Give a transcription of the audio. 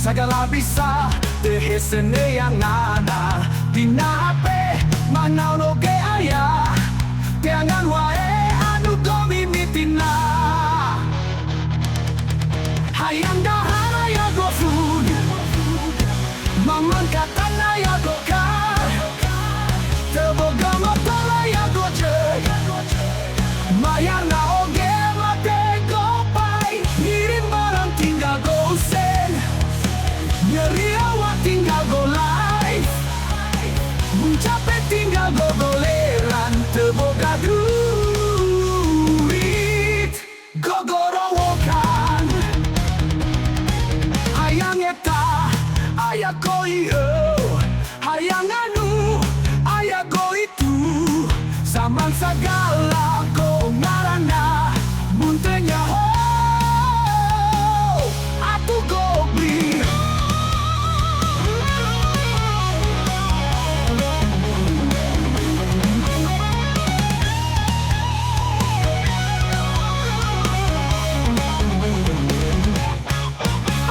segala bisa dehesene yang nana dinape manau no ge aya jangan wae anu domi mitina hayang dahana ya go food mangan katana ya go kar teboga motola ya go che mayana